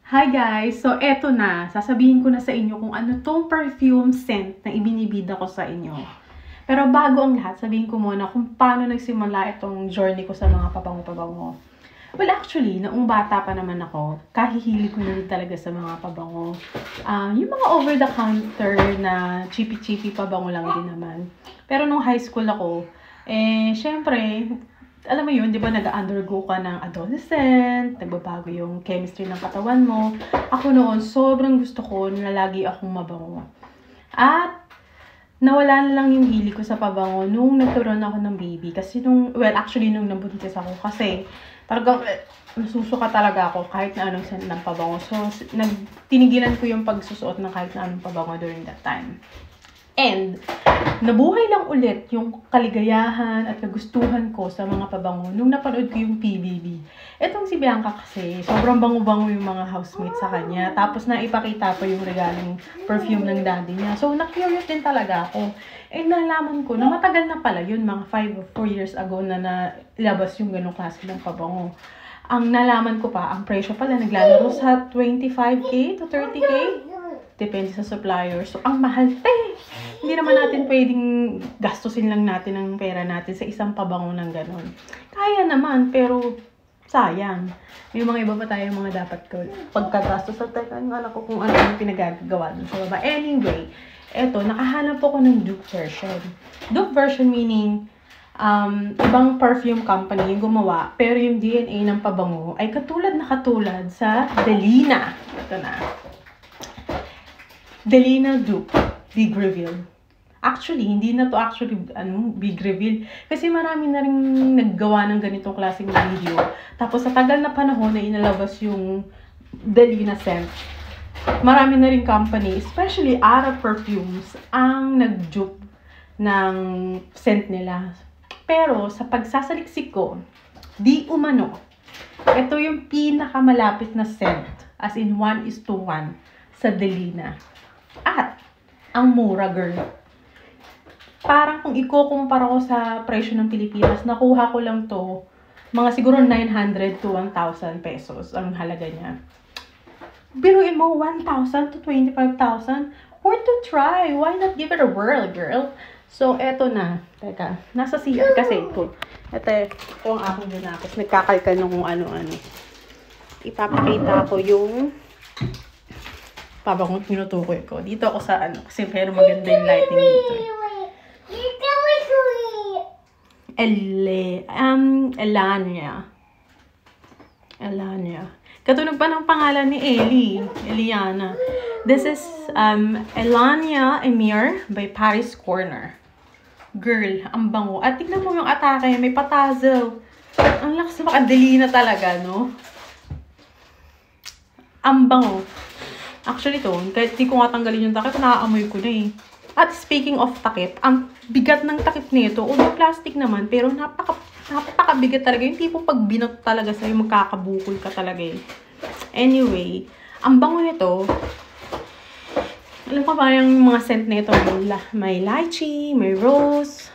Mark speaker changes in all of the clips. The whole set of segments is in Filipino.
Speaker 1: Hi guys! So, eto na. Sasabihin ko na sa inyo kung ano tong perfume scent na ibinibida ko sa inyo. Pero bago ang lahat, sabihin ko muna kung paano nagsimula itong journey ko sa mga pabango-pabango. Well, actually, noong bata pa naman ako, kahihilig ko na rin talaga sa mga pabango. Yung mga over-the-counter na cheapy-cheapy pabango lang din naman. Pero nung high school ako, syempre, alam mo yun, di ba nag-undergo ka ng adolescent, nagbabago yung chemistry ng katawan mo. Ako noon, sobrang gusto ko na lagi akong mabango. At nawala na lang yung hili ko sa pabango nung nagkaroon ako ng baby. Kasi nung nabuntis ako. Kasi talagang nasusuka talaga ako kahit na anong scent ng pabango. So, tinigilan ko yung pagsusuot ng kahit na anong pabango during that time. And, nabuhay lang ulit yung kaligayahan at kagustuhan ko sa mga pabango nung napanood ko yung PBB. Etong si Bianca kasi, sobrang bango-bango yung mga housemates sa kanya. Tapos naipakita pa yung regaling perfume ng daddy niya. So, na-curious din talaga ako. And nalaman ko na matagal na pala yun, mga 5 or 4 years ago na nalabas yung ganong klase ng pabango. Ang nalaman ko pa, ang presyo pala naglalaro sa 25k to 30k. Depende sa supplier. So, ang mahal. Hindi naman natin pwedeng gastusin lang natin ang pera natin sa isang pabango ng ganon. Kaya naman, pero sayang. May mga iba pa tayong mga dapat ko pagkagastos sa teka ng anak ko kung ano yung pinagagawa dun sa baba. Anyway, eto, nakahanap ako ng Duke version. Duke version meaning, ibang perfume company yung gumawa, pero yung DNA ng pabango ay katulad sa Delina. Ito na. Delina Dupe Big Reveal. Actually, hindi na to big reveal. Kasi marami na rin naggawa ng ganitong klaseng video. Tapos sa tagal na panahon na inalabas yung Delina scent, marami na rin company, especially Arab Perfumes, ang nag-dupe ng scent nila. Pero sa pagsasaliksik ko, di umano, ito yung pinakamalapit na scent. As in 1:1 sa Delina. At, ang mura, girl. Parang kung ikukumpara ko sa presyo ng Pilipinas, nakuha ko lang to, mga siguro 900 to 1,000 pesos ang halaga niya. Biruin mo, 1,000 to 25,000? Worth to try. Why not give it a whirl, girl? So, eto na. Teka, nasa CR kasi ito. Ito ang aking ginapos. Nagkakalkal ng kung ano-ano. Ipapakita ko yung pabango tinutukoy ko. Dito ako sa kasi pero maganda yung lighting dito. Elania. Katunog pa ng pangalan ni Eliana. This is Elania Emir by Paris Corner. Girl, ang bango. At tignan mo yung atake, may patazel. Ang lakas na Delina talaga, no? Ang bango. Actually to, kahit di ko nga tanggalin yung takip, naaamoy ko na eh. At speaking of takip, ang bigat ng takip nito, although plastic naman, pero napakabigat talaga. Yung tipong pag binot talaga sa'yo, magkakabukol ka talaga eh. Anyway, ang bango nito, alam ko ba yung mga scent nito, may lychee, may rose,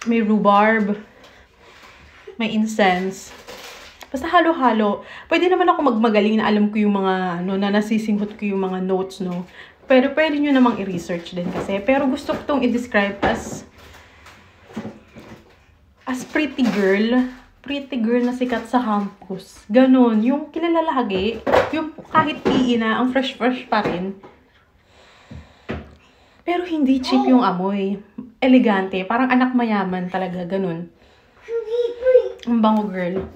Speaker 1: may rhubarb, may incense. Basta halo-halo. Pwede naman ako magmagaling na alam ko yung mga, na nasisinghot ko yung mga notes, no? Pero pwede nyo namang i-research din kasi. Pero gusto ko itong i-describe as pretty girl. Pretty girl na sikat sa campus. Ganon. Yung kilala lagi, yung kahit na, ang fresh-fresh pa rin. Pero hindi cheap yung amoy. Elegante. Parang anak mayaman talaga. Ganon. Ang bango, girl.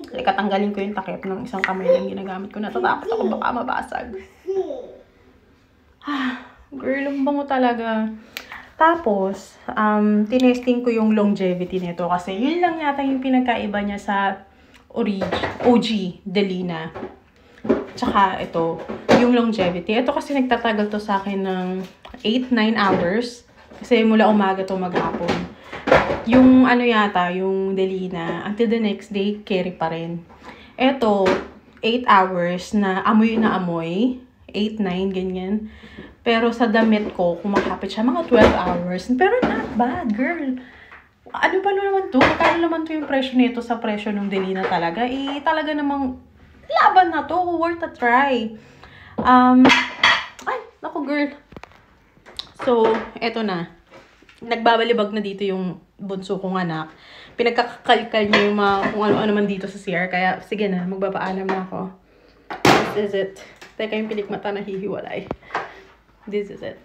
Speaker 1: Katanggalin ko yung takip ng isang kamay lang ginagamit ko. Natatakot ako baka mabasag. Girl, ang bango talaga. Tapos, tinesting ko yung longevity nito kasi yun lang yata yung pinagkaiba niya sa OG Delina. Tsaka ito, yung longevity. Ito kasi nagtatagal to sa akin ng 8-9 hours. Kasi mula umaga to maghapon. Yung yung Delina, until the next day, carry pa rin. Eto, 8 hours na amoy. 8-9, ganyan. Pero sa damit ko, kumakapit siya, mga 12 hours. Pero not bad, girl. Ano ba naman to? Kaya naman to yung presyo nito sa presyo ng Delina talaga? Talaga namang laban na to, worth a try. Ay, naku girl. So, eto na. Nagbabalibag na dito yung bunso kong anak. Pinagkakakalkal niya yung mga kung ano-ano man dito sa CR. Kaya, sige na, magbapaalam na ako. This is it. Teka, yung pilikmata na hihiwalay. This is it.